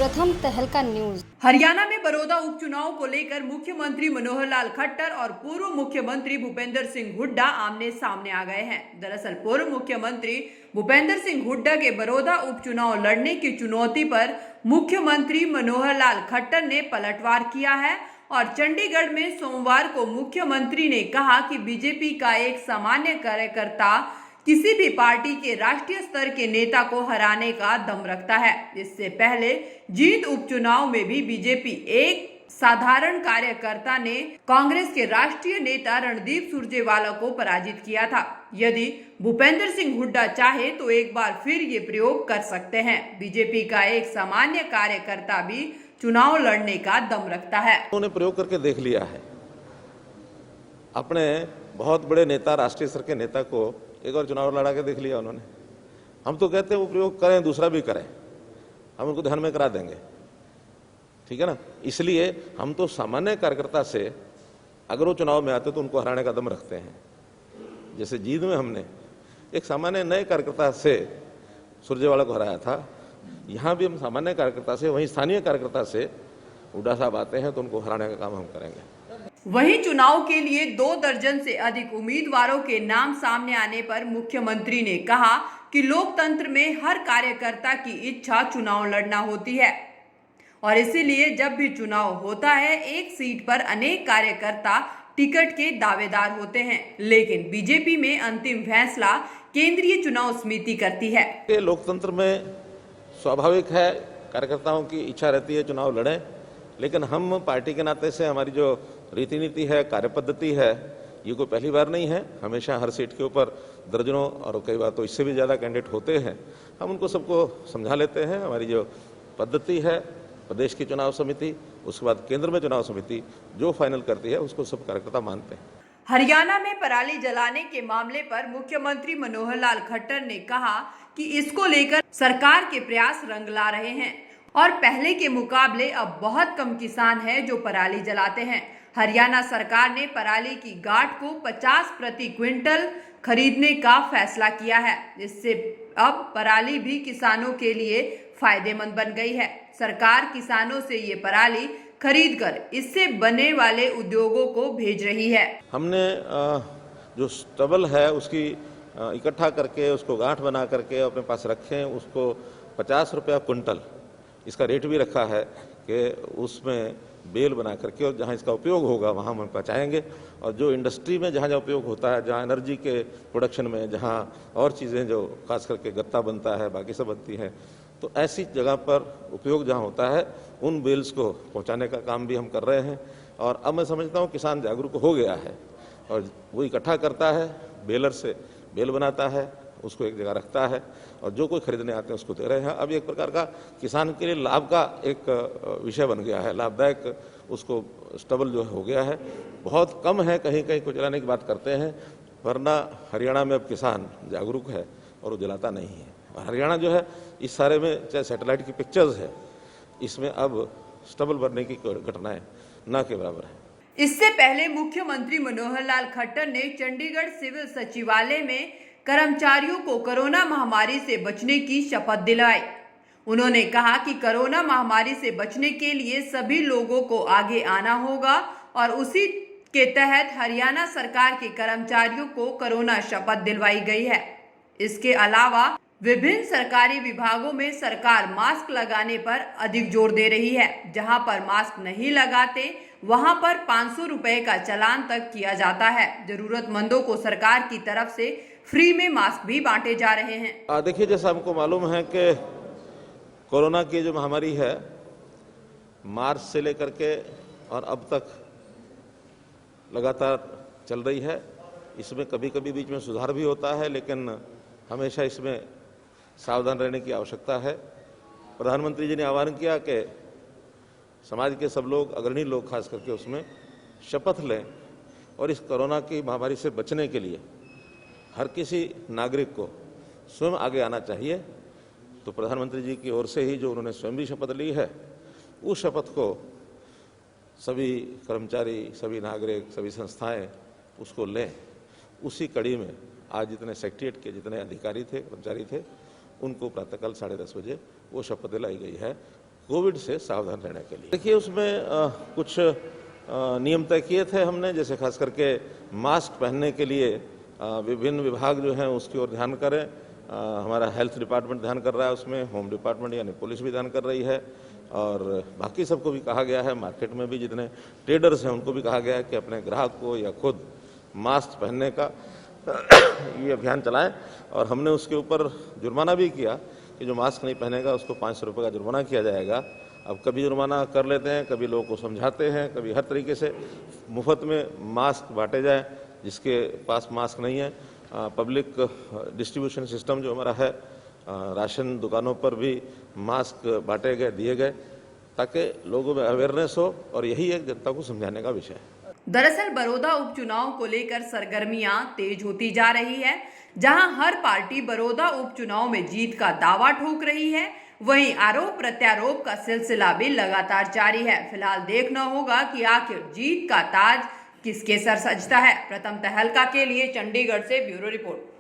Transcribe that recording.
प्रथम तहलका न्यूज। हरियाणा में बड़ौदा उपचुनाव को लेकर मुख्यमंत्री मनोहर लाल खट्टर और पूर्व मुख्यमंत्री भूपेंद्र सिंह हुड्डा आमने सामने आ गए हैं। दरअसल पूर्व मुख्यमंत्री भूपेंद्र सिंह हुड्डा के बड़ौदा उपचुनाव लड़ने की चुनौती पर मुख्यमंत्री मनोहर लाल खट्टर ने पलटवार किया है और चंडीगढ़ में सोमवार को मुख्यमंत्री ने कहा कि बीजेपी का एक सामान्य कार्यकर्ता किसी भी पार्टी के राष्ट्रीय स्तर के नेता को हराने का दम रखता है। इससे पहले जींद उपचुनाव में भी बीजेपी एक साधारण कार्यकर्ता ने कांग्रेस के राष्ट्रीय नेता रणदीप सुरजेवाला को पराजित किया था। यदि भूपेंद्र सिंह हुड्डा चाहे तो एक बार फिर ये प्रयोग कर सकते हैं। बीजेपी का एक सामान्य कार्यकर्ता भी चुनाव लड़ने का दम रखता है। उन्होंने प्रयोग करके देख लिया है। अपने बहुत बड़े नेता, राष्ट्रीय स्तर के नेता को एक और चुनाव लड़ा के देख लिया उन्होंने। हम तो कहते हैं वो प्रयोग करें, दूसरा भी करें, हम उनको ध्यान में करा देंगे, ठीक है ना। इसलिए हम तो सामान्य कार्यकर्ता से अगर वो चुनाव में आते तो उनको हराने का दम रखते हैं। जैसे जींद में हमने एक सामान्य नए कार्यकर्ता से सुरजेवाला को हराया था, यहाँ भी हम सामान्य कार्यकर्ता से, वहीं स्थानीय कार्यकर्ता से हुड्डा साहब आते हैं तो उनको हराने का काम हम करेंगे। वहीं चुनाव के लिए 2 दर्जन से अधिक उम्मीदवारों के नाम सामने आने पर मुख्यमंत्री ने कहा कि लोकतंत्र में हर कार्यकर्ता की इच्छा चुनाव लड़ना होती है और इसीलिए जब भी चुनाव होता है एक सीट पर अनेक कार्यकर्ता टिकट के दावेदार होते हैं, लेकिन बीजेपी में अंतिम फैसला केंद्रीय चुनाव समिति करती है। लोकतंत्र में स्वाभाविक है कार्यकर्ताओं की इच्छा रहती है चुनाव लड़ें, लेकिन हम पार्टी के नाते से हमारी जो रीति नीति है, कार्यपद्धति है, ये कोई पहली बार नहीं है। हमेशा हर सीट के ऊपर दर्जनों और कई बार तो इससे भी ज़्यादा कैंडिडेट होते हैं। हम उनको सबको समझा लेते हैं। हमारी जो पद्धति है, प्रदेश की चुनाव समिति, उसके बाद केंद्र में चुनाव समिति जो फाइनल करती है उसको सब कार्यकर्ता मानते हैं। हरियाणा में पराली जलाने के मामले पर मुख्यमंत्री मनोहर लाल खट्टर ने कहा कि इसको लेकर सरकार के प्रयास रंग ला रहे हैं और पहले के मुकाबले अब बहुत कम किसान हैं जो पराली जलाते हैं। हरियाणा सरकार ने पराली की गांठ को 50 प्रति क्विंटल खरीदने का फैसला किया है। इससे अब पराली भी किसानों के लिए फायदेमंद बन गई है। सरकार किसानों से ये पराली खरीदकर इससे बने वाले उद्योगों को भेज रही है। हमने जो स्टबल है उसकी इकट्ठा करके उसको गांठ बना करके अपने पास रखें, उसको 50 रुपया कुंटल इसका रेट भी रखा है कि उसमें बेल बना करके और जहाँ इसका उपयोग होगा वहाँ हम पहुँचाएंगे। और जो इंडस्ट्री में जहाँ जहाँ उपयोग होता है, जहाँ एनर्जी के प्रोडक्शन में, जहाँ और चीज़ें जो खास करके गत्ता बनता है, बाकी सब बनती हैं, तो ऐसी जगह पर उपयोग जहाँ होता है उन बेल्स को पहुँचाने का काम भी हम कर रहे हैं। और अब मैं समझता हूँ किसान जागरूक हो गया है और वो इकट्ठा करता है, बेलर से बेल बनाता है, उसको एक जगह रखता है और जो कोई खरीदने आते हैं उसको दे रहे हैं। अब एक प्रकार का किसान के लिए लाभ का एक विषय बन गया है, लाभदायक उसको स्टबल जो हो गया है। बहुत कम है, कहीं कहीं को जलाने की बात करते हैं, वरना हरियाणा में अब किसान जागरूक है और वो जलाता नहीं है। और हरियाणा जो है इस सारे में, चाहे सैटेलाइट की पिक्चर्स है, इसमें अब स्टबल बनने की घटनाएं न के बराबर है। इससे पहले मुख्यमंत्री मनोहर लाल खट्टर ने चंडीगढ़ सिविल सचिवालय में कर्मचारियों को कोरोना महामारी से बचने की शपथ दिलाई। उन्होंने कहा कि कोरोना महामारी से बचने के लिए सभी लोगों को आगे आना होगा और उसी के तहत हरियाणा सरकार के कर्मचारियों को कोरोना शपथ दिलवाई गई है। इसके अलावा विभिन्न सरकारी विभागों में सरकार मास्क लगाने पर अधिक जोर दे रही है। जहां पर मास्क नहीं लगाते वहां पर 500 रुपए का चालान तक किया जाता है। जरूरतमंदों को सरकार की तरफ से फ्री में मास्क भी बांटे जा रहे हैं। देखिए, जैसा हमको मालूम है कि कोरोना की जो महामारी है मार्च से लेकर के और अब तक लगातार चल रही है। इसमें कभी कभी बीच में सुधार भी होता है, लेकिन हमेशा इसमें सावधान रहने की आवश्यकता है। प्रधानमंत्री जी ने आह्वान किया कि समाज के सब लोग, अग्रणी लोग खास करके, उसमें शपथ लें और इस कोरोना की महामारी से बचने के लिए हर किसी नागरिक को स्वयं आगे आना चाहिए। तो प्रधानमंत्री जी की ओर से ही जो उन्होंने स्वयं भी शपथ ली है, उस शपथ को सभी कर्मचारी, सभी नागरिक, सभी संस्थाएं उसको लें। उसी कड़ी में आज जितने सेक्रेटरिएट के जितने अधिकारी थे, कर्मचारी थे, उनको प्रातःकाल 10:30 बजे वो शपथ दिलाई गई है। कोविड से सावधान रहने के लिए। देखिए उसमें कुछ नियम तय किए थे हमने, जैसे खास करके मास्क पहनने के लिए विभिन्न विभाग जो हैं उसकी ओर ध्यान करें। हमारा हेल्थ डिपार्टमेंट ध्यान कर रहा है उसमें, होम डिपार्टमेंट यानी पुलिस भी ध्यान कर रही है, और बाकी सबको भी कहा गया है, मार्केट में भी जितने ट्रेडर्स हैं उनको भी कहा गया है कि अपने ग्राहक को या खुद मास्क पहनने का ये अभियान चलाएं। और हमने उसके ऊपर जुर्माना भी किया कि जो मास्क नहीं पहनेगा उसको 500 रुपये का जुर्माना किया जाएगा। अब कभी जुर्माना कर लेते हैं, कभी लोगों को समझाते हैं, कभी हर तरीके से मुफ्त में मास्क बांटे जाए जिसके पास मास्क नहीं है। पब्लिक डिस्ट्रीब्यूशन सिस्टम जो हमारा है, राशन दुकानों पर भी मास्क बांटे गए, दिए गए, ताकि लोगों में अवेयरनेस हो, और यही एक जनता को समझाने का विषय है। दरअसल बड़ौदा उपचुनाव को लेकर सरगर्मियां तेज होती जा रही है। जहां हर पार्टी बड़ौदा उपचुनाव में जीत का दावा ठोक रही है, वहीं आरोप प्रत्यारोप का सिलसिला भी लगातार जारी है। फिलहाल देखना होगा कि आखिर जीत का ताज किसके सर सजता है। प्रथम तहलका के लिए चंडीगढ़ से ब्यूरो रिपोर्ट।